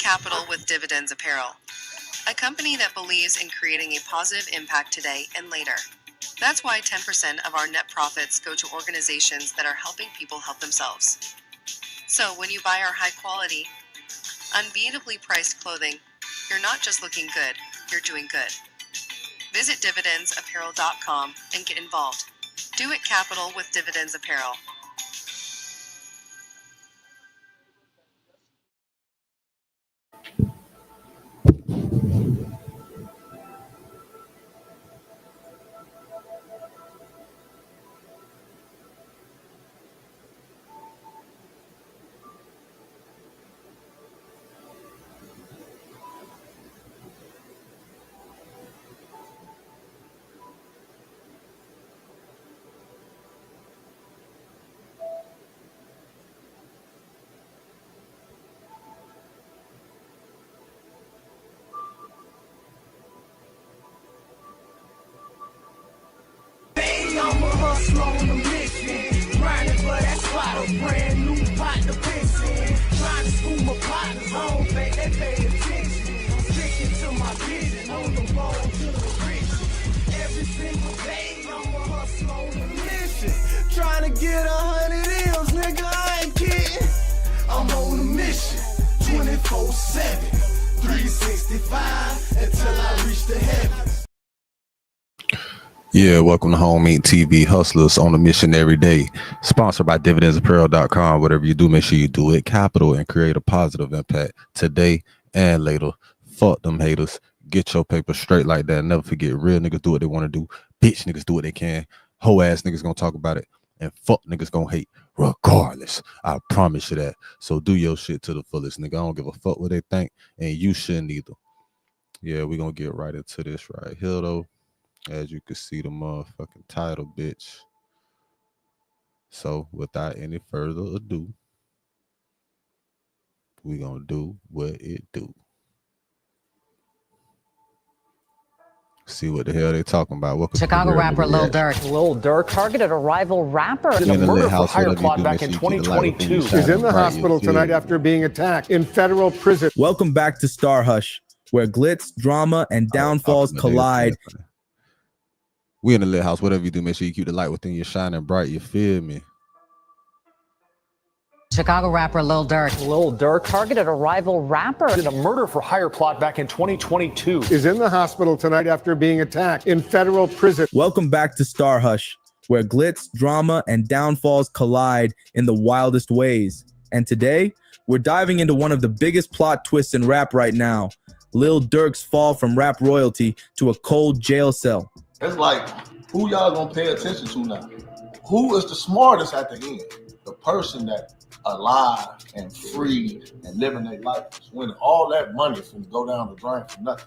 capital with Dividends Apparel, a company that believes in creating a positive impact today and later. That's why 10% of our net profits go to organizations that are helping people help themselves. So when you buy our high-quality, unbeatably priced clothing, you're not just looking good, you're doing good. Visit dividendsapparel.com and get involved. Do it capital with Dividends Apparel. I'm a hustler on a mission, grinding for that spot, a brand new pot to piss in. Trying to school my partners, I don't think they pay attention. I'm sticking to my vision, on the road to the riches. Every single day, I'm a hustler on a mission, trying to get 100 M's, nigga, I ain't kidding. I'm on a mission, 24/7, 365, until I reach the heavens. Yeah, welcome to Home Meat TV Hustlers on a mission every day. Sponsored by dividendsapparel.com. Whatever you do, make sure you do it capital and create a positive impact today and later. Fuck them haters. Get your paper straight like that. Never forget, real niggas do what they want to do. Bitch niggas do what they can. Hoe ass niggas gonna talk about it. And fuck niggas gonna hate regardless. I promise you that. So do your shit to the fullest, nigga. I don't give a fuck what they think. And you shouldn't either. Yeah, we gonna get right into this right here though. As you can see the motherfucking title, bitch. So without any further ado, we gonna do what it do. See what the hell they talking about. Welcome Chicago rapper Lil Durk. Lil Durk targeted a rival rapper in a murder for hire plot back in 2022. He's in the hospital tonight after being attacked in federal prison. Welcome back to Star Hush, where glitz, drama, and downfalls collide. We in the lit house. Whatever you do, make sure you keep the light within you shining bright. You feel me? Chicago rapper Lil Durk. Lil Durk targeted a rival rapper in a murder for hire plot back in 2022. Is in the hospital tonight after being attacked in federal prison. Welcome back to Star Hush, where glitz, drama, and downfalls collide in the wildest ways. And today, we're diving into one of the biggest plot twists in rap right now. Lil Durk's fall from rap royalty to a cold jail cell. It's like, who y'all gonna pay attention to now? Who is the smartest at the end? The person that alive and free and living their life, winning all that money from go down the drain for nothing.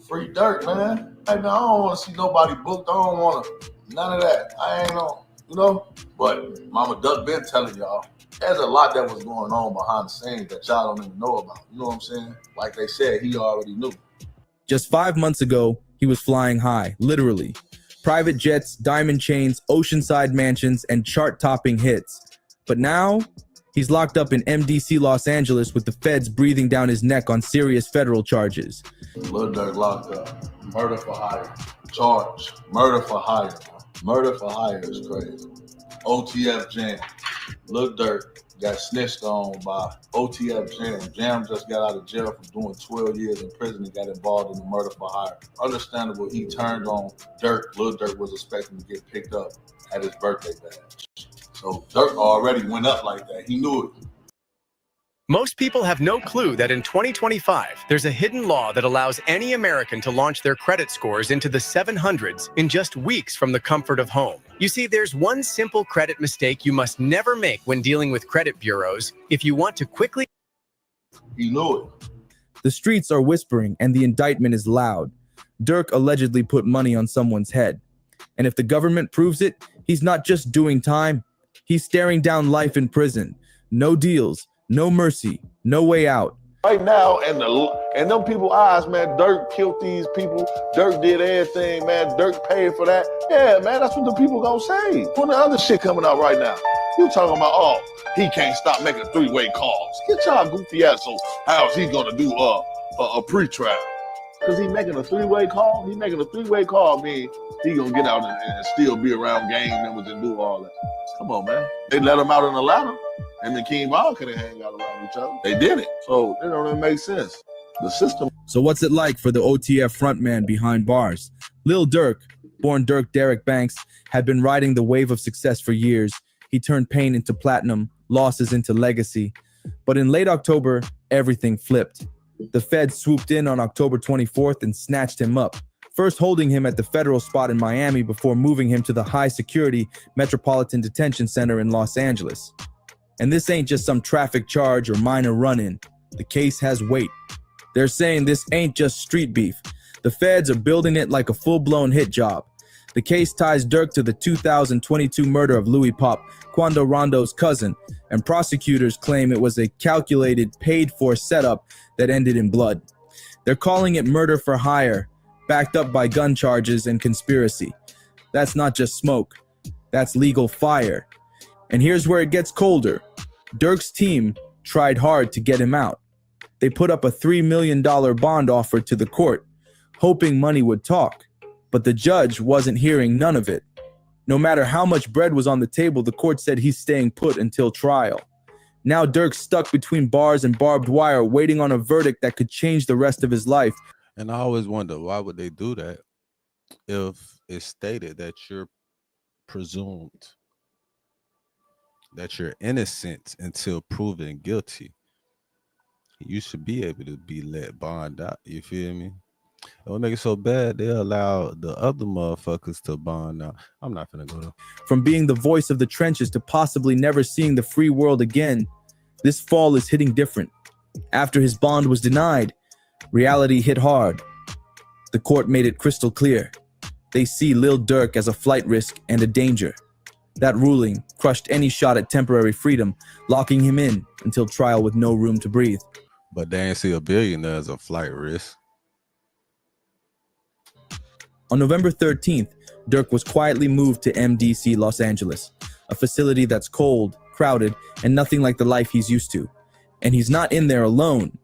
Free Durk, man. Hey man, I don't want to see nobody booked. I don't want to none of that. I ain't on, you know. But Mama Duck been telling y'all, there's a lot that was going on behind the scenes that y'all don't even know about. You know what I'm saying? Like they said, he already knew. Just 5 months ago, he was flying high, literally. Private jets, diamond chains, oceanside mansions, and chart-topping hits. But now, he's locked up in MDC Los Angeles with the feds breathing down his neck on serious federal charges. Lil Durk locked up. Murder for hire. Charge. Murder for hire. Murder for hire is crazy. OTF Jam. Lil Durk got snitched on by OTF Jam. Jam just got out of jail for doing 12 years in prison and got involved in the murder for hire. Understandable, he turned on Durk. Lil Durk was expecting to get picked up at his birthday bash. So Durk already went up like that. He knew it. Most people have no clue that in 2025, there's a hidden law that allows any American to launch their credit scores into the 700s in just weeks from the comfort of home. You see, there's one simple credit mistake you must never make when dealing with credit bureaus if you want to quickly... He knew it. The streets are whispering and the indictment is loud. Durk allegedly put money on someone's head. And if the government proves it, he's not just doing time, he's staring down life in prison. No deals. No mercy, no way out. Right now, and them people's eyes, man, Durk killed these people. Durk did everything, man. Durk paid for that. Yeah, man, that's what the people gonna say. What the other shit coming out right now? You talking about, oh, he can't stop making three-way calls. Get y'all goofy ass. So how is he gonna do a pre-trial? Because he making a three-way call? He making a three-way call mean he gonna get out and still be around gang members and do all that. Come on, man. They let him out in the ladder. Him and King Von couldn't hang out around each other. They did it. So it don't even make sense. The system. So what's it like for the OTF frontman behind bars? Lil Durk, born Durk Derek Banks, had been riding the wave of success for years. He turned pain into platinum, losses into legacy. But in late October, everything flipped. The Fed swooped in on October 24th and snatched him up, first holding him at the federal spot in Miami before moving him to the high-security Metropolitan Detention Center in Los Angeles. And this ain't just some traffic charge or minor run-in. The case has weight. They're saying this ain't just street beef. The feds are building it like a full-blown hit job. The case ties Durk to the 2022 murder of Louis Pop, Quando Rondo's cousin, and prosecutors claim it was a calculated, paid-for setup that ended in blood. They're calling it murder for hire, backed up by gun charges and conspiracy. That's not just smoke. That's legal fire. And here's where it gets colder. Durk's team tried hard to get him out. They put up a $3 million bond offer to the court, hoping money would talk. But the judge wasn't hearing none of it. No matter how much bread was on the table, the court said he's staying put until trial. Now Durk's stuck between bars and barbed wire, waiting on a verdict that could change the rest of his life. And I always wonder, why would they do that if it's stated that you're presumed, that you're innocent until proven guilty? You should be able to be let bond out. You feel me? Don't make it so bad they allow the other motherfuckers to bond out. I'm not gonna go there. From being the voice of the trenches to possibly never seeing the free world again, this fall is hitting different. After his bond was denied, reality hit hard. The court made it crystal clear. They see Lil Durk as a flight risk and a danger. That ruling crushed any shot at temporary freedom, locking him in until trial with no room to breathe. But they ain't see a billionaire as a flight risk. On November 13th, Durk was quietly moved to MDC Los Angeles, a facility that's cold, crowded, and nothing like the life he's used to. And he's not in there alone.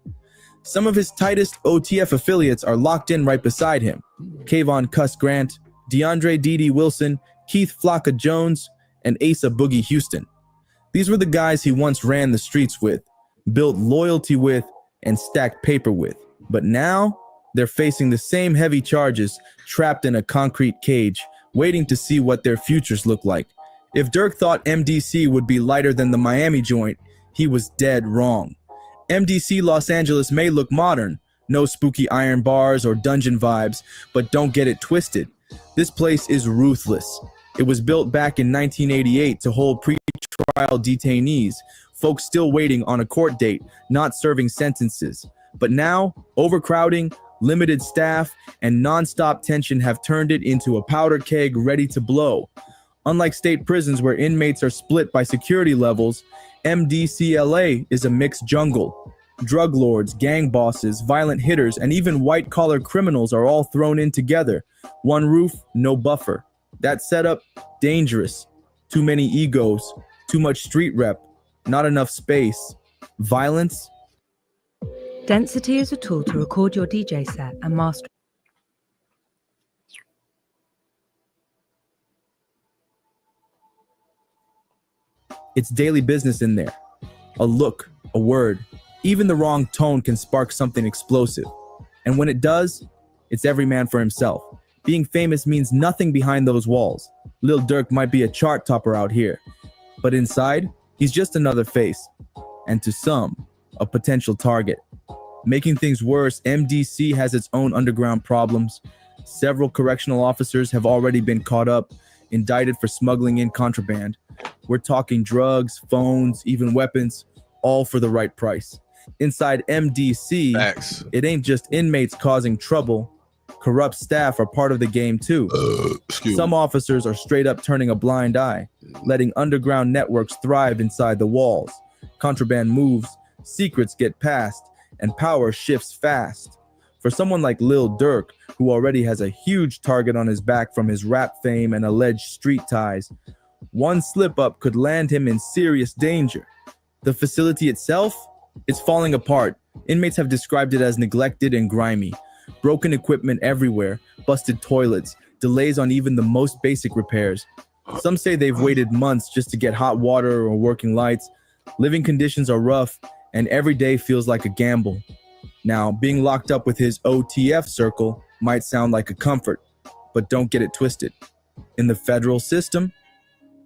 Some of his tightest OTF affiliates are locked in right beside him. Kayvon Cuss Grant, DeAndre Dede Wilson, Keith Flocka Jones, and Asa Boogie Houston. These were the guys he once ran the streets with, built loyalty with, and stacked paper with. But now, they're facing the same heavy charges, trapped in a concrete cage, waiting to see what their futures look like. If Durk thought MDC would be lighter than the Miami joint, he was dead wrong. MDC Los Angeles may look modern, no spooky iron bars or dungeon vibes, but don't get it twisted. This place is ruthless. It was built back in 1988 to hold pre-trial detainees, folks still waiting on a court date, not serving sentences. But now, overcrowding, limited staff, and non-stop tension have turned it into a powder keg ready to blow. Unlike state prisons where inmates are split by security levels, MDCLA is a mixed jungle. Drug lords, gang bosses, violent hitters, and even white-collar criminals are all thrown in together. One roof, no buffer. That setup, dangerous. Too many egos, too much street rep, not enough space. Violence. Density is a tool to record your DJ set and master. It's daily business in there. A look, a word, even the wrong tone can spark something explosive. And when it does, it's every man for himself. Being famous means nothing behind those walls. Lil Durk might be a chart topper out here, but inside, he's just another face. And to some, a potential target. Making things worse, MDC has its own underground problems. Several correctional officers have already been caught up, indicted for smuggling in contraband. We're talking drugs, phones, even weapons, all for the right price. Inside MDC, It ain't just inmates causing trouble. Corrupt staff are part of the game too. Some officers are straight up turning a blind eye, letting underground networks thrive inside the walls. Contraband moves, secrets get passed, and power shifts fast. For someone like Lil Durk, who already has a huge target on his back from his rap fame and alleged street ties, One slip up could land him in serious danger. The facility itself, it's falling apart. Inmates have described it as neglected and grimy. Broken equipment everywhere, busted toilets, delays on even the most basic repairs. Some say they've waited months just to get hot water or working lights. Living conditions are rough, and every day feels like a gamble. Now, being locked up with his OTF circle might sound like a comfort, but don't get it twisted. In the federal system,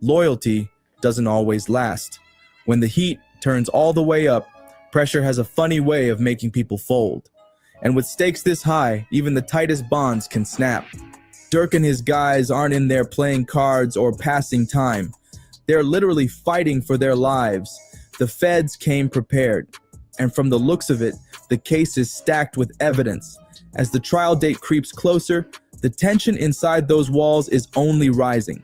loyalty doesn't always last. When the heat turns all the way up, pressure has a funny way of making people fold. And with stakes this high, even the tightest bonds can snap. Durk and his guys aren't in there playing cards or passing time. They're literally fighting for their lives. The feds came prepared. And from the looks of it, the case is stacked with evidence. As the trial date creeps closer, the tension inside those walls is only rising.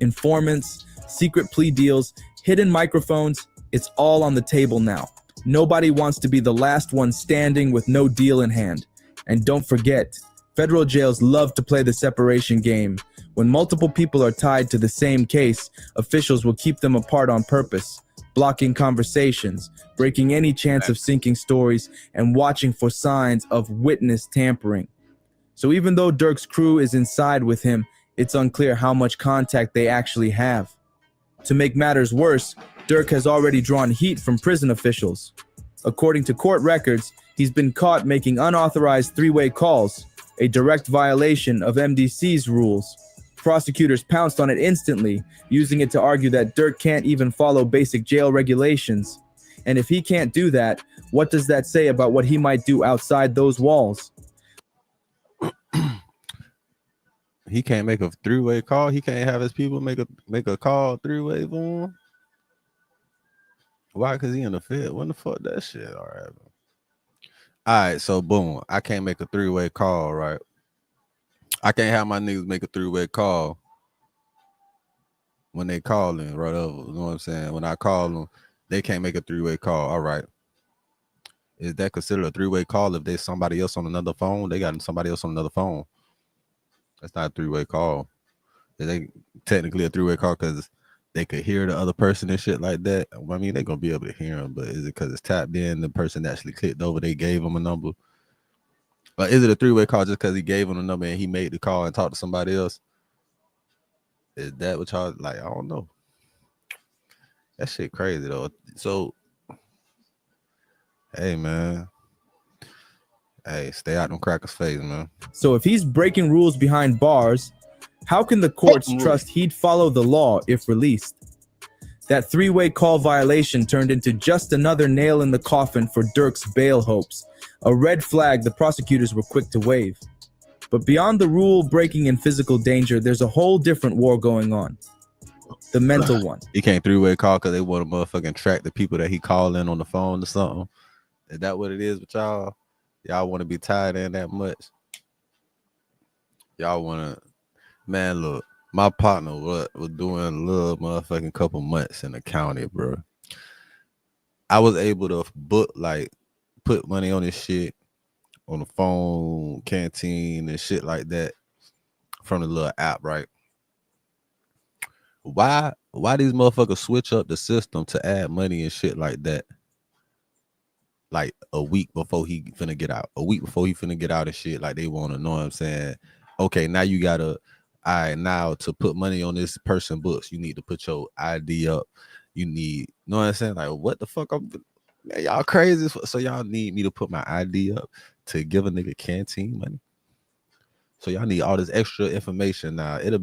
Informants, secret plea deals, hidden microphones, it's all on the table now. Nobody wants to be the last one standing with no deal in hand. And don't forget, federal jails love to play the separation game. When multiple people are tied to the same case, officials will keep them apart on purpose, blocking conversations, breaking any chance of syncing stories, and watching for signs of witness tampering. So even though Durk's crew is inside with him, it's unclear how much contact they actually have. To make matters worse, Durk has already drawn heat from prison officials. According to court records, he's been caught making unauthorized three-way calls, a direct violation of MDC's rules. Prosecutors pounced on it instantly, using it to argue that Durk can't even follow basic jail regulations. And if he can't do that, what does that say about what he might do outside those walls? He can't make a three-way call. He can't have his people make a call three-way for him. Why? Because he in the Fed. When the fuck that shit? All right, so boom. I can't make a three-way call, right? I can't have my niggas make a three-way call when they calling, right over. You know what I'm saying? When I call them, they can't make a three-way call. All right. Is that considered a three-way call if there's somebody else on another phone? They got somebody else on another phone. That's not a three-way call. Is they technically a three-way call because they could hear the other person and shit like that? I mean, they're going to be able to hear them, but is it because it's tapped in, the person actually clicked over, they gave them a number? Or is it a three-way call just because he gave them a number and he made the call and talked to somebody else? Is that what y'all like? I don't know. That shit crazy, though. So, hey, man. Hey, stay out them crackers' face, man. So if he's breaking rules behind bars, how can the courts trust he'd follow the law if released? That three-way call violation turned into just another nail in the coffin for Durk's bail hopes, a red flag the prosecutors were quick to wave. But beyond the rule-breaking and physical danger, there's a whole different war going on. The mental one. He can't three-way call because they want to motherfucking track the people that he called in on the phone or something. Is that what it is with y'all? Y'all want to be tied in that much? Y'all want to... Man, look, my partner was doing a little motherfucking couple months in the county, bro. I was able to book, like, put money on this shit on the phone, canteen, and shit like that from the little app, right? Why these motherfuckers switch up the system to add money and shit like that? Like a week before he finna get out. A week before he finna get out and shit. Like they want to know what I'm saying. Okay, now you gotta, all right, now to put money on this person books, you need to put your ID up. You need, know what I'm saying? Like, what the fuck? Man, y'all crazy. So y'all need me to put my ID up to give a nigga canteen money? So y'all need all this extra information now. I'd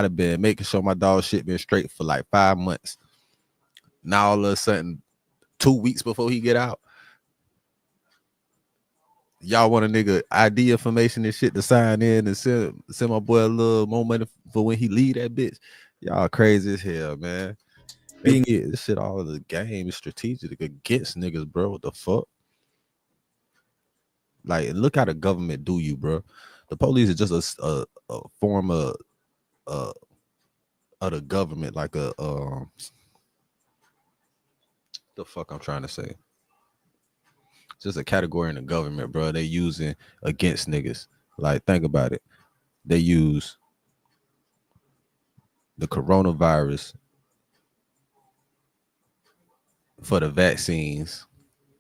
have been making sure my dog shit been straight for like 5 months. Now all of a sudden, 2 weeks before he get out, y'all want a nigga ID information and shit to sign in and send my boy a little more money for when he leave that bitch. Y'all crazy as hell, man. This shit all of the game is strategic against niggas, bro. What the fuck? Like, look how the government do you, bro. The police is just a form of the government, like a the fuck I'm trying to say. Just a category in the government, bro. They using against niggas. Like, think about it. They use the coronavirus for the vaccines.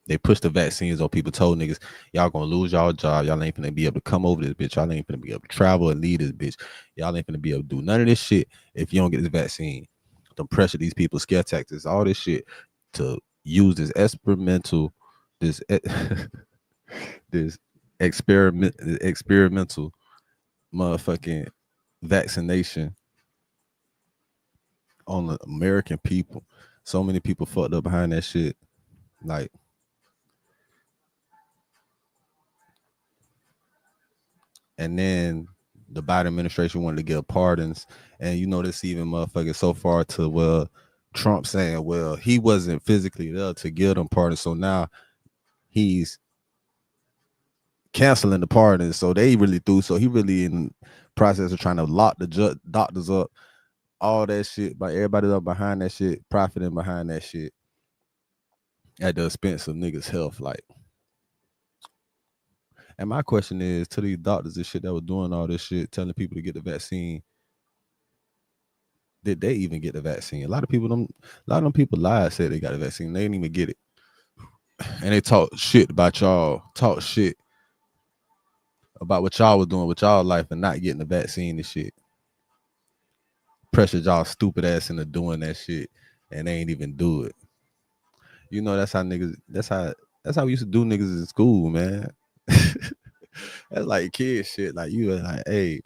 They pushed the vaccines on people, told niggas, y'all gonna lose y'all job. Y'all ain't gonna be able to come over this bitch. Y'all ain't gonna be able to travel and leave this bitch. Y'all ain't gonna be able to do none of this shit if you don't get this vaccine. The pressure these people, scare tactics, all this shit to use this experimental, this experimental motherfucking vaccination on the American people. So many people fucked up behind that shit. Like, and then the Biden administration wanted to give pardons, and you know this even motherfucking so far to, well, Trump saying, well, he wasn't physically there to give them pardons, so now he's canceling the pardons. So they really threw. So he really in the process of trying to lock the doctors up, all that shit, but everybody up behind that shit, profiting behind that shit at the expense of niggas' health. Like, and my question is to these doctors and shit that were doing all this shit, telling people to get the vaccine, did they even get the vaccine? A lot of them people lied, said they got the vaccine. They didn't even get it. And they talk shit about y'all, talk shit about what y'all was doing with y'all life and not getting the vaccine and shit. Pressured y'all stupid ass into doing that shit and they ain't even do it. You know, that's how we used to do niggas in school, man. That's like kid shit. Like, you were like, hey,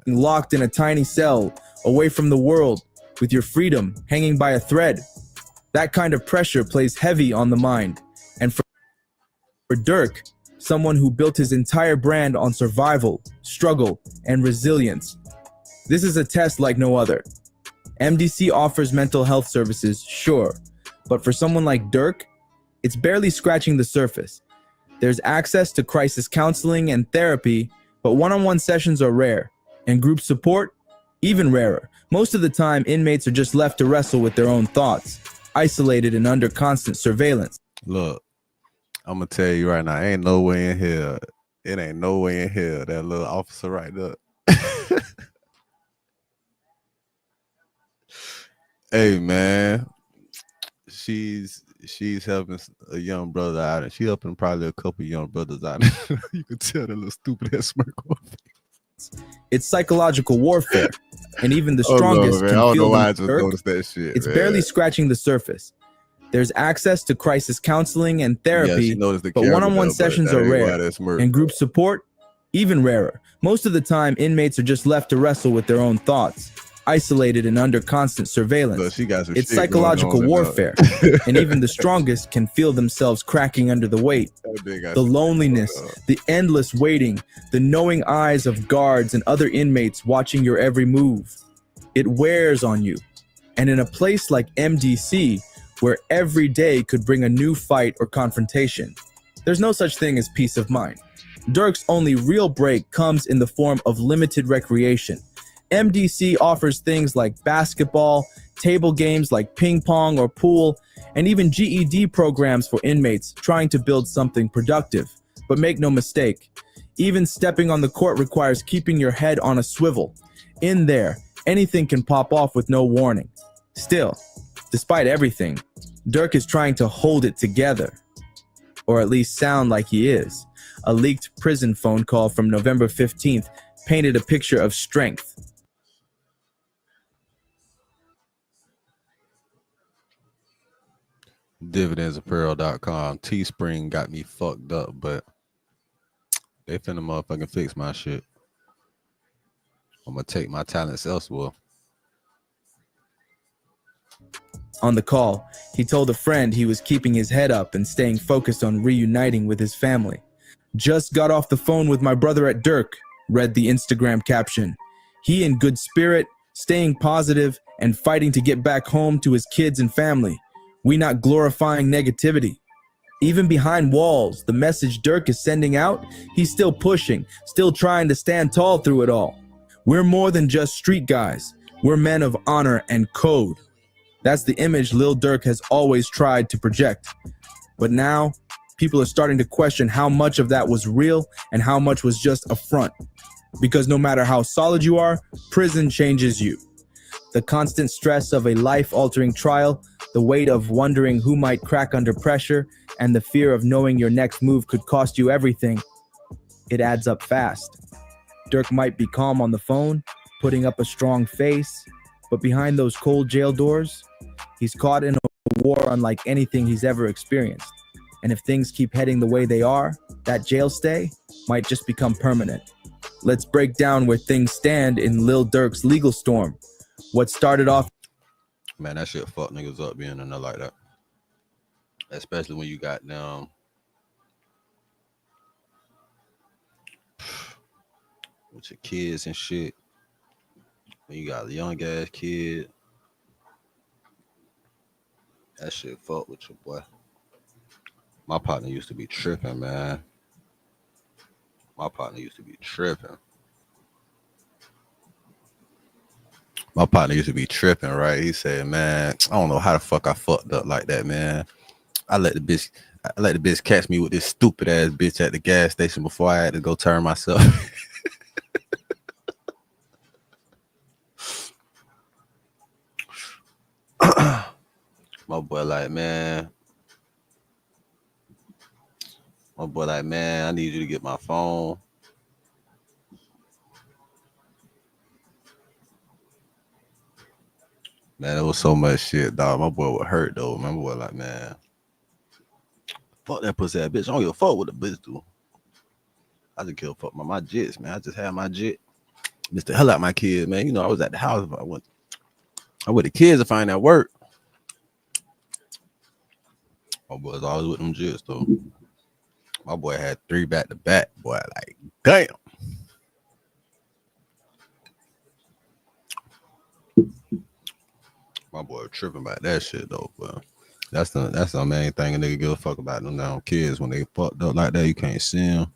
locked in a tiny cell, away from the world, with your freedom hanging by a thread. That kind of pressure plays heavy on the mind. And for Durk, someone who built his entire brand on survival, struggle, and resilience, this is a test like no other. MDC offers mental health services, sure, but for someone like Durk, it's barely scratching the surface. There's access to crisis counseling and therapy, but one-on-one sessions are rare, and group support, even rarer. Most of the time, inmates are just left to wrestle with their own thoughts, isolated and under constant surveillance. Look, I'm gonna tell you right now, ain't no way in hell. It ain't no way in hell that little officer right there. Hey man, she's helping a young brother out, and she helping probably a couple young brothers out. You can tell that little stupid ass smirk on her face. It's psychological warfare, and even the strongest can feel that shit. It's barely scratching the surface. There's access to crisis counseling and therapy, but one-on-one sessions are rare, and group support, even rarer. Most of the time, inmates are just left to wrestle with their own thoughts, isolated and under constant surveillance. It's psychological warfare, and even the strongest can feel themselves cracking under the weight. The loneliness, the endless waiting, the knowing eyes of guards and other inmates watching your every move. It wears on you. And in a place like MDC, where every day could bring a new fight or confrontation, there's no such thing as peace of mind. Durk's only real break comes in the form of limited recreation. MDC offers things like basketball, table games like ping pong or pool, and even GED programs for inmates trying to build something productive. But make no mistake, even stepping on the court requires keeping your head on a swivel. In there, anything can pop off with no warning. Still, despite everything, Durk is trying to hold it together. Or at least sound like he is. A leaked prison phone call from November 15th painted a picture of strength. Dividendsapparel.com. Teespring got me fucked up, but they finna motherfucking fix my shit. I'm gonna take my talents elsewhere. On the call, he told a friend he was keeping his head up and staying focused on reuniting with his family. Just got off the phone with my brother at Durk, read the Instagram caption. He in good spirit, staying positive, and fighting to get back home to his kids and family. We not glorifying negativity. Even behind walls, the message Durk is sending out, he's still pushing, still trying to stand tall through it all. We're more than just street guys. We're men of honor and code. That's the image Lil Durk has always tried to project. But now, people are starting to question how much of that was real and how much was just a front. Because no matter how solid you are, prison changes you. The constant stress of a life-altering trial, the weight of wondering who might crack under pressure, and the fear of knowing your next move could cost you everything, it adds up fast. Durk might be calm on the phone, putting up a strong face, but behind those cold jail doors, he's caught in a war unlike anything he's ever experienced. And if things keep heading the way they are, that jail stay might just become permanent. Let's break down where things stand in Lil Durk's legal storm. What started off... Man, that shit fuck niggas up being in there like that. Especially when you got them with your kids and shit. When you got a young ass kid. That shit fuck with your boy. My partner used to be tripping, man. My partner used to be tripping. Right? He said, man, I don't know how the fuck I fucked up like that, man. I let the bitch catch me with this stupid ass bitch at the gas station before I had to go turn myself. My boy like, man, I need you to get my phone. Man, there was so much shit, dog. My boy would hurt though. My boy like, man, fuck that pussy ass bitch. I don't give a fuck what the bitch do. I just give a fuck my jits, man. I just had my jit. Missed the hell out my kids, man. You know, I was at the house. I went with the kids to find that work. My boy was always with them jits though. My boy had 3 back to back. Boy, like, damn. My boy tripping about that shit though, but that's the main thing a nigga give a fuck about them damn kids. When they fucked up like that, you can't see them.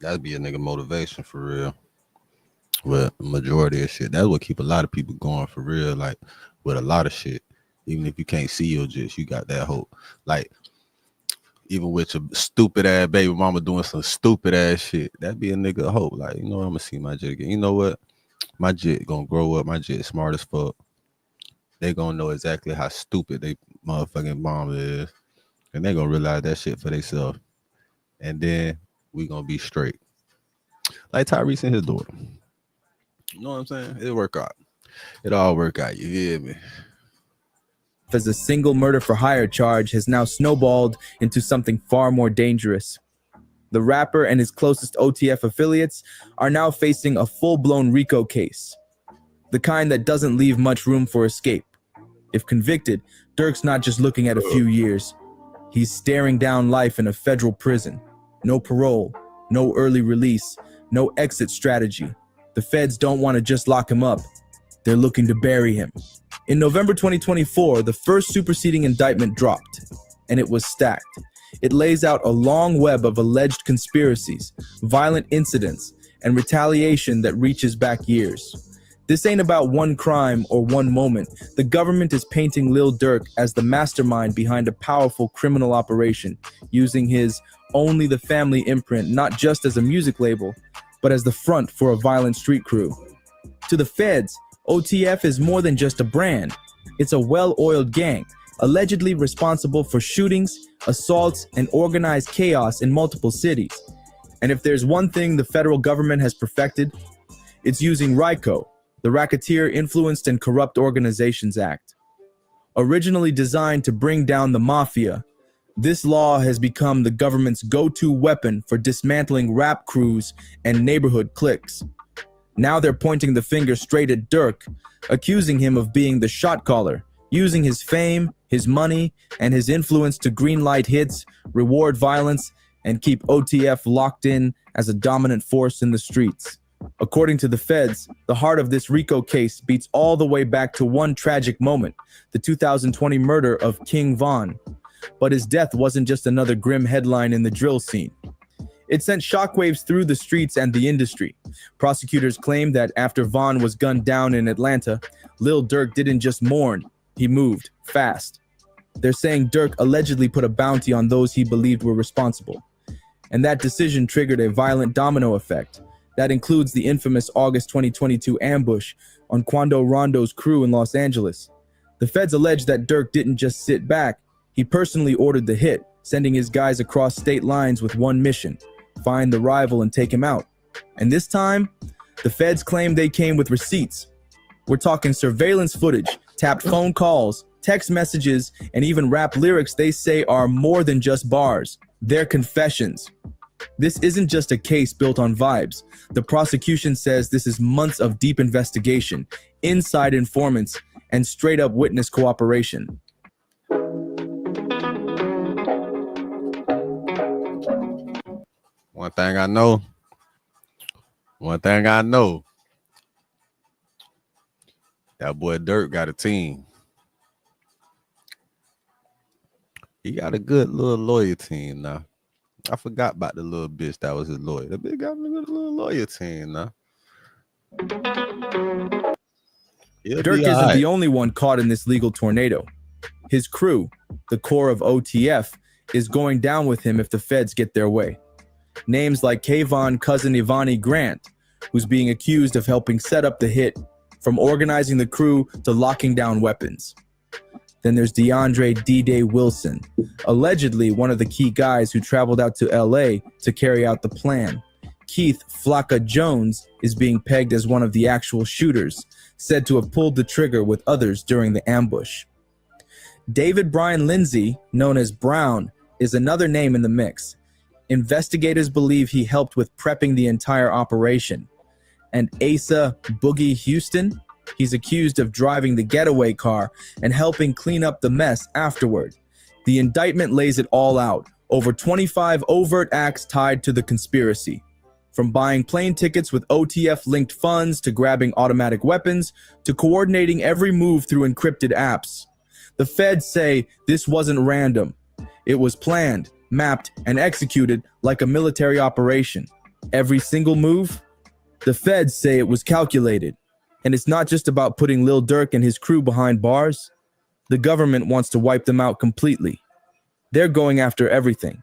That'd be a nigga motivation for real. With majority of shit, that's what keep a lot of people going for real. Like with a lot of shit, even if you can't see your jits, you got that hope. Like even with your stupid ass baby mama doing some stupid ass shit, that'd be a nigga hope. Like, you know, I'm gonna see my jit again. You know what? My jit gonna grow up. My jit smart as fuck. They gonna know exactly how stupid they motherfucking mom is, and they gonna realize that shit for themselves. And then we gonna be straight. Like Tyrese and his daughter. You know what I'm saying? It'll work out. It all work out. You hear me? As a single murder for hire charge has now snowballed into something far more dangerous. The rapper and his closest OTF affiliates are now facing a full-blown RICO case, the kind that doesn't leave much room for escape. If convicted, Durk's not just looking at a few years. He's staring down life in a federal prison. No parole, no early release, no exit strategy. The feds don't want to just lock him up. They're looking to bury him. In November 2024, the first superseding indictment dropped, and it was stacked. It lays out a long web of alleged conspiracies, violent incidents, and retaliation that reaches back years. This ain't about one crime or one moment. The government is painting Lil Durk as the mastermind behind a powerful criminal operation, using his Only the Family imprint not just as a music label, but as the front for a violent street crew. To the feds, OTF is more than just a brand. It's a well-oiled gang, allegedly responsible for shootings, assaults, and organized chaos in multiple cities. And if there's one thing the federal government has perfected, it's using RICO, the Racketeer Influenced and Corrupt Organizations Act. Originally designed to bring down the mafia, this law has become the government's go-to weapon for dismantling rap crews and neighborhood cliques. Now they're pointing the finger straight at Durk, accusing him of being the shot caller, using his fame, his money, and his influence to greenlight hits, reward violence, and keep OTF locked in as a dominant force in the streets. According to the feds, the heart of this RICO case beats all the way back to one tragic moment, the 2020 murder of King Von. But his death wasn't just another grim headline in the drill scene. It sent shockwaves through the streets and the industry. Prosecutors claimed that after Von was gunned down in Atlanta, Lil Durk didn't just mourn, he moved fast. They're saying Durk allegedly put a bounty on those he believed were responsible. And that decision triggered a violent domino effect. That includes the infamous August 2022 ambush on Quando Rondo's crew in Los Angeles. The feds allege that Durk didn't just sit back, he personally ordered the hit, sending his guys across state lines with one mission: find the rival and take him out. And this time, the feds claim they came with receipts. We're talking surveillance footage, tapped phone calls, text messages, and even rap lyrics they say are more than just bars. They're confessions. This isn't just a case built on vibes. The prosecution says this is months of deep investigation, inside informants, and straight up witness cooperation. One thing I know, that boy Durk got a team. He got a good little lawyer team now. I forgot about the little bitch that was his lawyer. The bitch got a little lawyer team now. Durk isn't the only one caught in this legal tornado. His crew, the core of OTF, is going down with him if the feds get their way. Names like Kayvon Cousin Ivani Grant, who's being accused of helping set up the hit, from organizing the crew to locking down weapons. Then there's DeAndre D-Day Wilson, allegedly one of the key guys who traveled out to LA to carry out the plan. Keith Flocka Jones is being pegged as one of the actual shooters, said to have pulled the trigger with others during the ambush. David Brian Lindsay, known as Brown, is another name in the mix. Investigators believe he helped with prepping the entire operation. And Asa Boogie Houston, he's accused of driving the getaway car and helping clean up the mess afterward. The indictment lays it all out, over 25 overt acts tied to the conspiracy. From buying plane tickets with OTF-linked funds to grabbing automatic weapons to coordinating every move through encrypted apps. The feds say this wasn't random. It was planned, mapped, and executed like a military operation. Every single move? The feds say it was calculated. And it's not just about putting Lil Durk and his crew behind bars. The government wants to wipe them out completely. They're going after everything.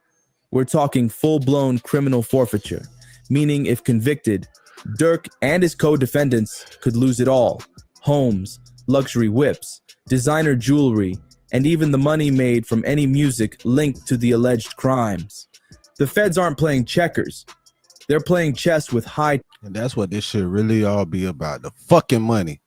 We're talking full-blown criminal forfeiture, meaning if convicted, Durk and his co-defendants could lose it all. Homes, luxury whips, designer jewelry, and even the money made from any music linked to the alleged crimes. The feds aren't playing checkers. They're playing chess with high... And that's what this shit really all be about. The fucking money.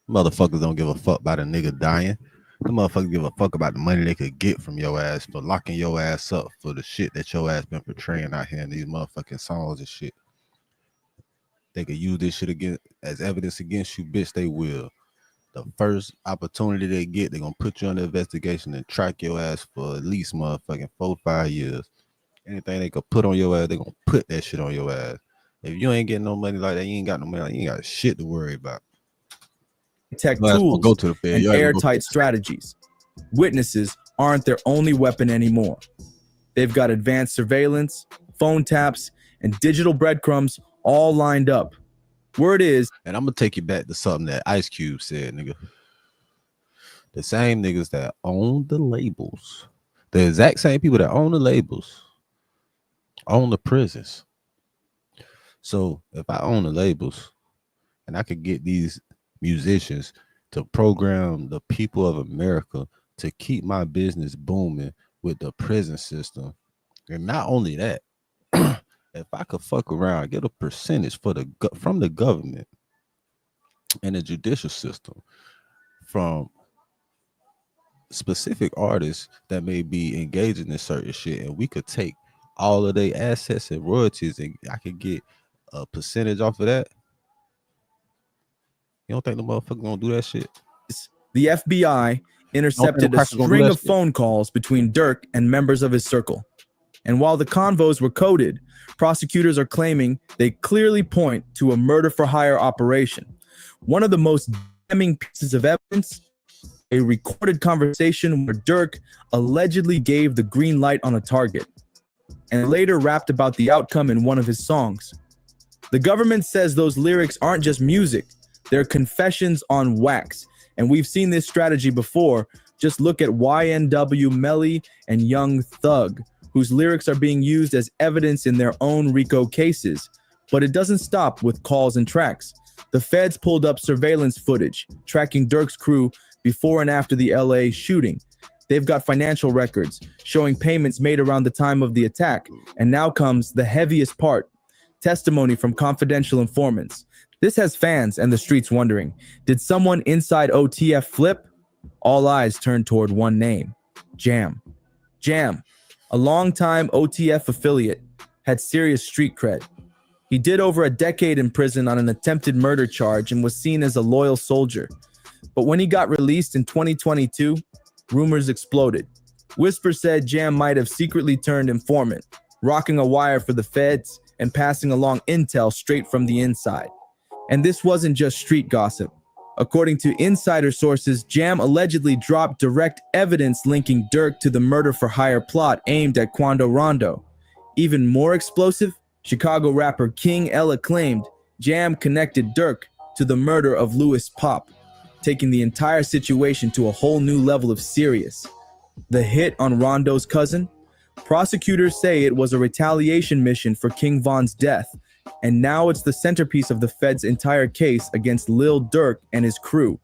Motherfuckers don't give a fuck about a nigga dying. The motherfuckers give a fuck about the money they could get from your ass for locking your ass up for the shit that your ass been portraying out here in these motherfucking songs and shit. They could use this shit again as evidence against you, bitch. They will. The first opportunity they get, they're gonna put you under investigation and track your ass for at least motherfucking 4-5 years. Anything they could put on your ass, they're gonna put that shit on your ass. If you ain't getting no money like that, you ain't got no money, you ain't got shit to worry about. Tech tools go to the Fed. And airtight strategies. Witnesses aren't their only weapon anymore. They've got advanced surveillance, phone taps, and digital breadcrumbs all lined up. Word is, and I'm gonna take you back to something that Ice Cube said, nigga. The same niggas that own the labels, the exact same people that own the labels, own the prisons. So if I own the labels and I could get these musicians to program the people of America to keep my business booming with the prison system, and not only that, if I could fuck around, get a percentage from the government and the judicial system from specific artists that may be engaging in certain shit, and we could take all of their assets and royalties, and I could get a percentage off of that. You don't think the motherfucker gonna do that shit? The FBI intercepted a string of phone calls between Durk and members of his circle. And while the convos were coded, prosecutors are claiming they clearly point to a murder-for-hire operation. One of the most damning pieces of evidence, a recorded conversation where Durk allegedly gave the green light on a target and later rapped about the outcome in one of his songs. The government says those lyrics aren't just music, they're confessions on wax. And we've seen this strategy before. Just look at YNW Melly and Young Thug, whose lyrics are being used as evidence in their own RICO cases. But it doesn't stop with calls and tracks. The feds pulled up surveillance footage, tracking Durk's crew before and after the LA shooting. They've got financial records showing payments made around the time of the attack. And now comes the heaviest part, testimony from confidential informants. This has fans and the streets wondering, did someone inside OTF flip? All eyes turn toward one name, Jam. Jam, a longtime OTF affiliate, had serious street cred. He did over a decade in prison on an attempted murder charge and was seen as a loyal soldier. But when he got released in 2022, rumors exploded. Whispers said Jam might have secretly turned informant, rocking a wire for the feds and passing along intel straight from the inside. And this wasn't just street gossip. According to insider sources, Jam allegedly dropped direct evidence linking Durk to the murder-for-hire plot aimed at Quando Rondo. Even more explosive, Chicago rapper King Ella claimed Jam connected Durk to the murder of Louis Pop, taking the entire situation to a whole new level of serious. The hit on Rondo's cousin? Prosecutors say it was a retaliation mission for King Von's death, and now it's the centerpiece of the Fed's entire case against Lil Durk and his crew.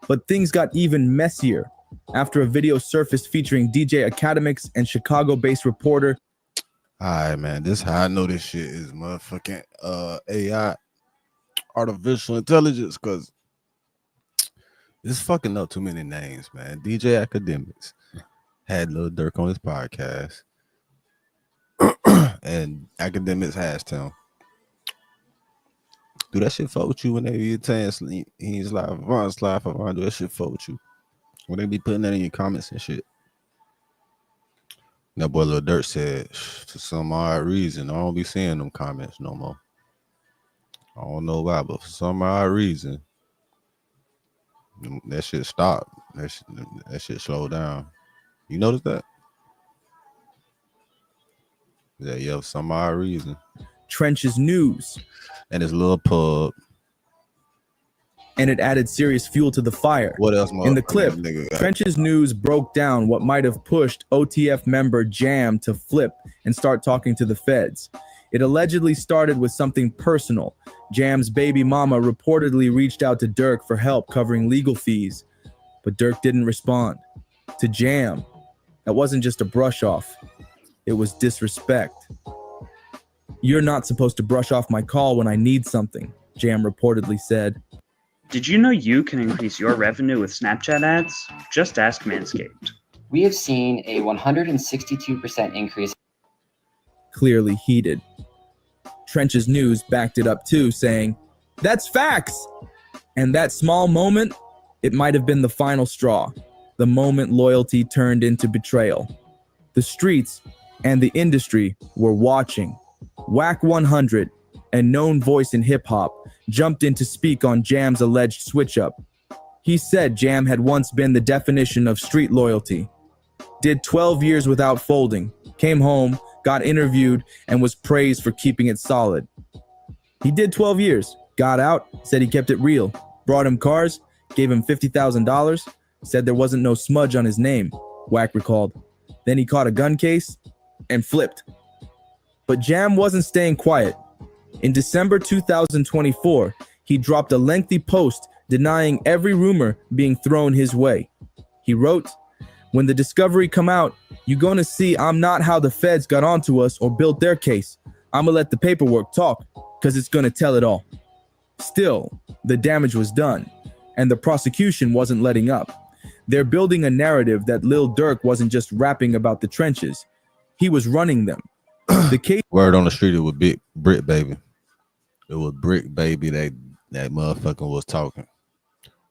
But things got even messier after a video surfaced featuring DJ Academics and Chicago-based reporter. Alright, man, this how I know this shit is motherfucking AI, artificial intelligence, because it's fucking up too many names, man. DJ Academics had Lil Durk on his podcast, and Academics hashed him. Do that shit fuck with you when they be saying he's live, Von's live, do that shit fuck with you when they be putting that in your comments and shit? That boy Lil Durk said, for some odd reason, I don't be seeing them comments no more. I don't know why, but for some odd reason, that shit stopped. That shit slowed down. You notice that? Yeah, for some odd reason. Trench's News. And his little pub. And it added serious fuel to the fire. What else? In the clip, Trench's News broke down what might have pushed OTF member Jam to flip and start talking to the feds. It allegedly started with something personal. Jam's baby mama reportedly reached out to Durk for help covering legal fees, but Durk didn't respond. To Jam, that wasn't just a brush off, it was disrespect. "You're not supposed to brush off my call when I need something," Jam reportedly said. Did you know you can increase your revenue with Snapchat ads? Just ask Manscaped. We have seen a 162% increase. Clearly heated. Trench's News backed it up too, saying, "That's facts!" And that small moment, it might have been the final straw. The moment loyalty turned into betrayal. The streets and the industry were watching. Whack 100, a known voice in hip-hop, jumped in to speak on Jam's alleged switch-up. He said Jam had once been the definition of street loyalty. Did 12 years without folding, came home, got interviewed, and was praised for keeping it solid. He did 12 years, got out, said he kept it real, brought him cars, gave him $50,000, said there wasn't no smudge on his name, Whack recalled. Then he caught a gun case and flipped. But Jam wasn't staying quiet. In December 2024, he dropped a lengthy post denying every rumor being thrown his way. He wrote, "When the discovery come out, you're gonna see I'm not how the feds got onto us or built their case. I'ma let the paperwork talk, cause it's gonna tell it all." Still, the damage was done, and the prosecution wasn't letting up. They're building a narrative that Lil Durk wasn't just rapping about the trenches, he was running them. The case. Word on the street, it was Big Brick Baby. It was Brick Baby that motherfucker was talking.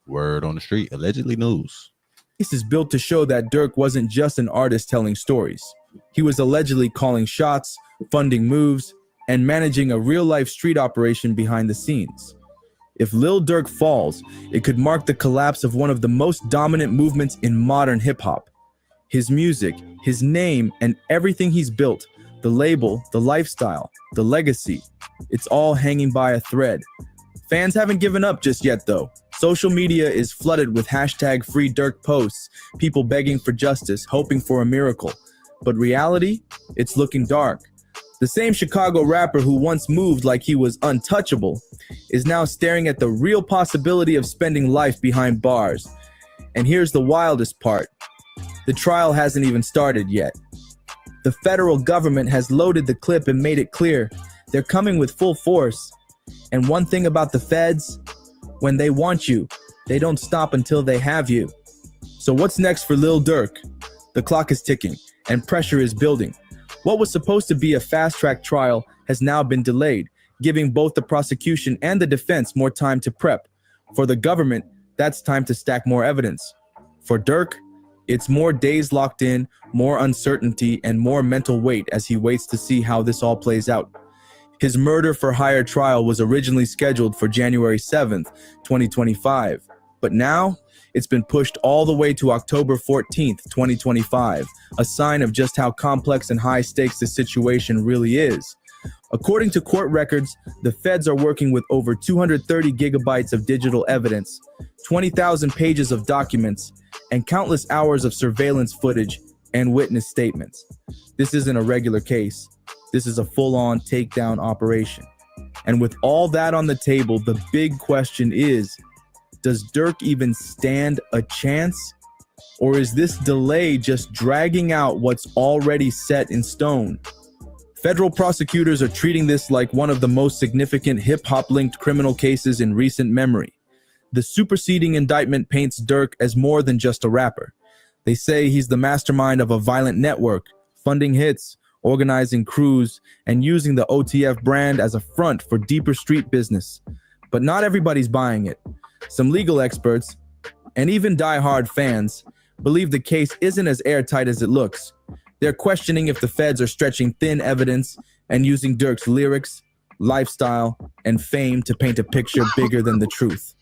Word on the street, allegedly news. This is built to show that Durk wasn't just an artist telling stories. He was allegedly calling shots, funding moves, and managing a real-life street operation behind the scenes. If Lil Durk falls, it could mark the collapse of one of the most dominant movements in modern hip-hop. His music, his name, and everything he's built, the label, the lifestyle, the legacy, it's all hanging by a thread. Fans haven't given up just yet, though. Social media is flooded with #FreeDurk posts, people begging for justice, hoping for a miracle. But reality, it's looking dark. The same Chicago rapper who once moved like he was untouchable is now staring at the real possibility of spending life behind bars. And here's the wildest part. The trial hasn't even started yet. The federal government has loaded the clip and made it clear they're coming with full force. And one thing about the feds, when they want you, they don't stop until they have you. So what's next for Lil Durk? The clock is ticking and pressure is building. What was supposed to be a fast-track trial has now been delayed, giving both the prosecution and the defense more time to prep. For the government, that's time to stack more evidence. For Durk, it's more days locked in, more uncertainty, and more mental weight as he waits to see how this all plays out. His murder for hire trial was originally scheduled for January 7th, 2025, but now it's been pushed all the way to October 14th, 2025, a sign of just how complex and high stakes the situation really is. According to court records, the feds are working with over 230 gigabytes of digital evidence, 20,000 pages of documents, and countless hours of surveillance footage and witness statements. This isn't a regular case. This is a full-on takedown operation. And with all that on the table, the big question is, does Durk even stand a chance? Or is this delay just dragging out what's already set in stone? Federal prosecutors are treating this like one of the most significant hip-hop linked criminal cases in recent memory. The superseding indictment paints Durk as more than just a rapper. They say he's the mastermind of a violent network, funding hits, organizing crews, and using the OTF brand as a front for deeper street business. But not everybody's buying it. Some legal experts, and even die-hard fans, believe the case isn't as airtight as it looks. They're questioning if the feds are stretching thin evidence and using Durk's lyrics, lifestyle, and fame to paint a picture bigger than the truth.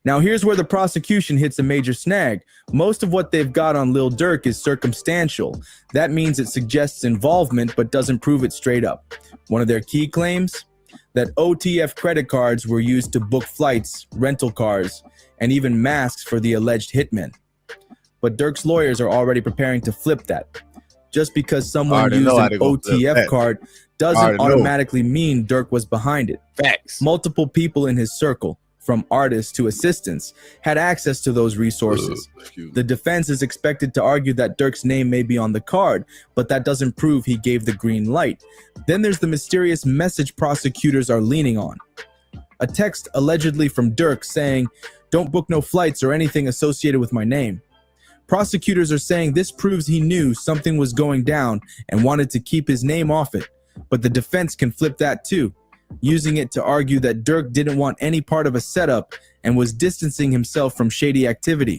Now here's where the prosecution hits a major snag. Most of what they've got on Lil Durk is circumstantial. That means it suggests involvement but doesn't prove it straight up. One of their key claims? That OTF credit cards were used to book flights, rental cars, and even masks for the alleged hitmen. But Durk's lawyers are already preparing to flip that. Just because someone used an OTF card doesn't automatically mean Durk was behind it. Facts. Multiple people in his circle, from artists to assistants, had access to those resources. The defense is expected to argue that Durk's name may be on the card, but that doesn't prove he gave the green light. Then there's the mysterious message prosecutors are leaning on. A text allegedly from Durk saying, "Don't book no flights or anything associated with my name." Prosecutors are saying this proves he knew something was going down and wanted to keep his name off it. But the defense can flip that too, using it to argue that Durk didn't want any part of a setup and was distancing himself from shady activity.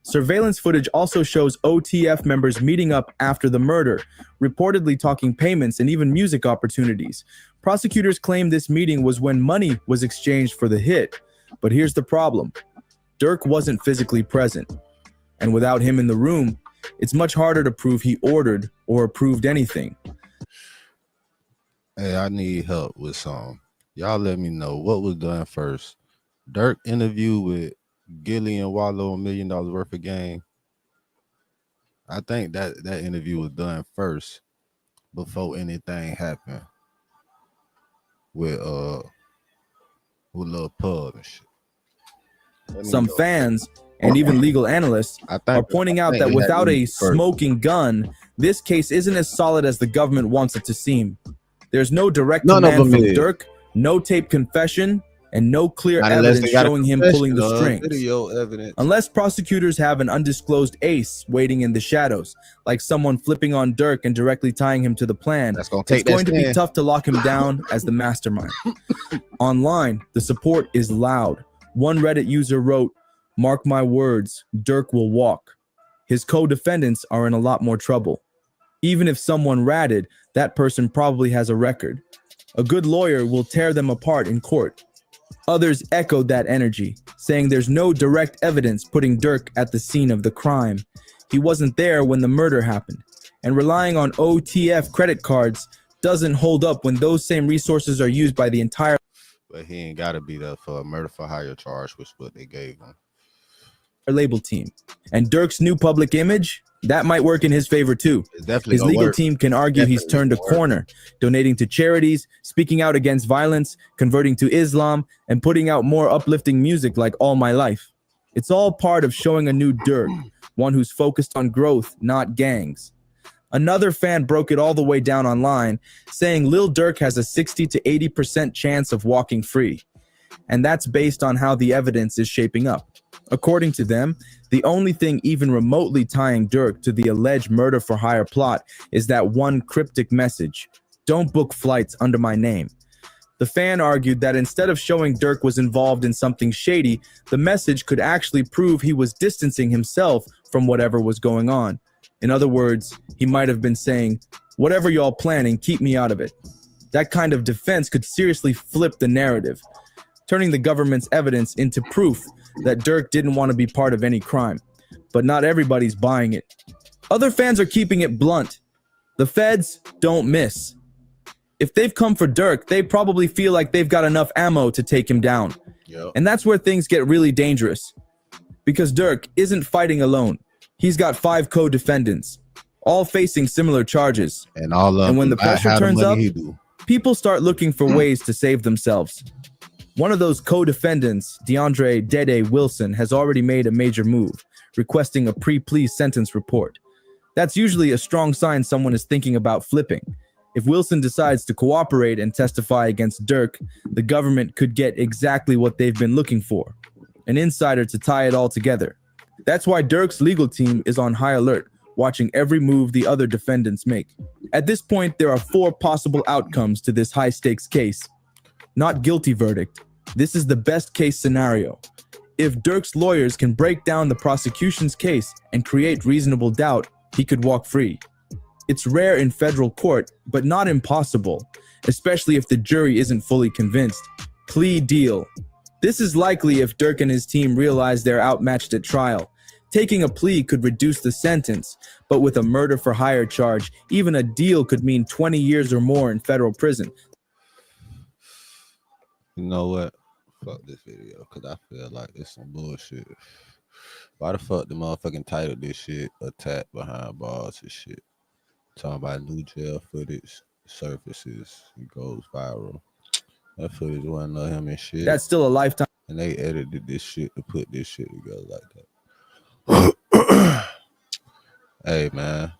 Surveillance footage also shows OTF members meeting up after the murder, reportedly talking payments and even music opportunities. Prosecutors claim this meeting was when money was exchanged for the hit. But here's the problem. Durk wasn't physically present. And without him in the room, it's much harder to prove he ordered or approved anything. Hey, I need help with something. Y'all let me know what was done first. Durk interview with Gilly and Wallow, $1 million worth of game. I think that interview was done first before anything happened with Lil Pub and shit. Some fans and even legal analysts are pointing out that without a smoking gun, this case isn't as solid as the government wants it to seem. There's no direct demand from Durk, no tape confession, and no clear evidence showing him pulling the strings. Unless prosecutors have an undisclosed ace waiting in the shadows, like someone flipping on Durk and directly tying him to the plan, it's going to be tough to lock him down as the mastermind. Online, the support is loud. One Reddit user wrote, "Mark my words, Durk will walk." His co-defendants are in a lot more trouble. Even if someone ratted, that person probably has a record. A good lawyer will tear them apart in court. Others echoed that energy, saying there's no direct evidence putting Durk at the scene of the crime. He wasn't there when the murder happened. And relying on OTF credit cards doesn't hold up when those same resources are used by the entire... But he ain't got to be there for a murder for hire charge, which is what they gave him. Label team. And Durk's new public image, That might work in his favor too. His legal team can argue he's turned a corner, donating to charities, speaking out against violence, converting to Islam, and putting out more uplifting music like All My Life. It's all part of showing a new Durk, one who's focused on growth, not gangs. Another fan broke it all the way down online, saying Lil Durk has a 60 to 80% chance of walking free. And that's based on how the evidence is shaping up. According to them, the only thing even remotely tying Durk to the alleged murder-for-hire plot is that one cryptic message, "Don't book flights under my name." The fan argued that instead of showing Durk was involved in something shady, the message could actually prove he was distancing himself from whatever was going on. In other words, he might have been saying, "Whatever y'all planning, keep me out of it." That kind of defense could seriously flip the narrative, turning the government's evidence into proof that Durk didn't want to be part of any crime. But not everybody's buying it. Other fans are keeping it blunt. The feds don't miss. If they've come for Durk, they probably feel like they've got enough ammo to take him down. Yep. And that's where things get really dangerous. Because Durk isn't fighting alone. He's got 5 co-defendants, all facing similar charges. And when the pressure turns up, people start looking for ways to save themselves. One of those co-defendants, DeAndre "Dede" Wilson, has already made a major move, requesting a pre-plea sentence report. That's usually a strong sign someone is thinking about flipping. If Wilson decides to cooperate and testify against Durk, the government could get exactly what they've been looking for, an insider to tie it all together. That's why Durk's legal team is on high alert, watching every move the other defendants make. At this point, there are 4 possible outcomes to this high-stakes case. Not guilty verdict. This is the best case scenario. If Durk's lawyers can break down the prosecution's case and create reasonable doubt, he could walk free. It's rare in federal court, but not impossible, especially if the jury isn't fully convinced. Plea deal. This is likely if Durk and his team realize they're outmatched at trial. Taking a plea could reduce the sentence, but with a murder-for-hire charge, even a deal could mean 20 years or more in federal prison. You know what? Fuck this video, because I feel like it's some bullshit. Why the fuck the motherfucking title this shit, "Attack Behind Bars" and shit? Talking about new jail footage surfaces. It goes viral. That footage wasn't of him and shit. That's still a lifetime. And they edited this shit to put this shit together like that. Hey, man.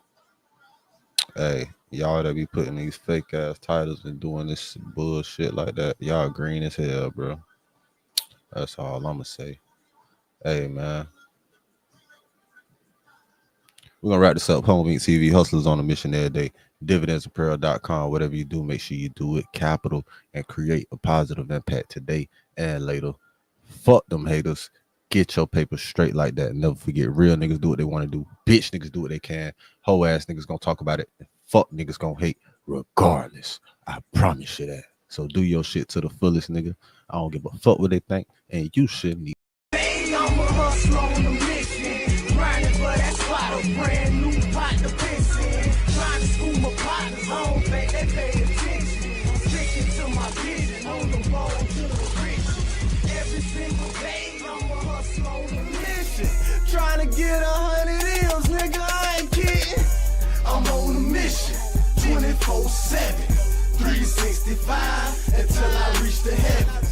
Hey, y'all that be putting these fake ass titles and doing this bullshit like that, y'all green as hell, bro. That's all I'ma say. Hey, man. We're gonna wrap this up. Home Meet TV, hustlers on a mission every day. Dividendsapparel.com. Whatever you do, make sure you do it capital and create a positive impact today and later. Fuck them haters. Get your paper straight like that. Never forget, real niggas do what they want to do. Bitch niggas do what they can. Hoe ass niggas gonna talk about it. And fuck niggas gonna hate regardless. I promise you that. So do your shit to the fullest, nigga. I don't give a fuck what they think, and you shouldn't. Hey, I'm a hustler on a mission, grinding for that spot, a brand new pot to piss in. Trying to school my partners, I don't think they pay attention. I'm sticking to my vision, on the road to the riches. Every single day, I'm a hustler on a mission, trying to get 100 M's, nigga, I ain't kidding. I'm on a mission, 24/7, 365, until I reach the heaven.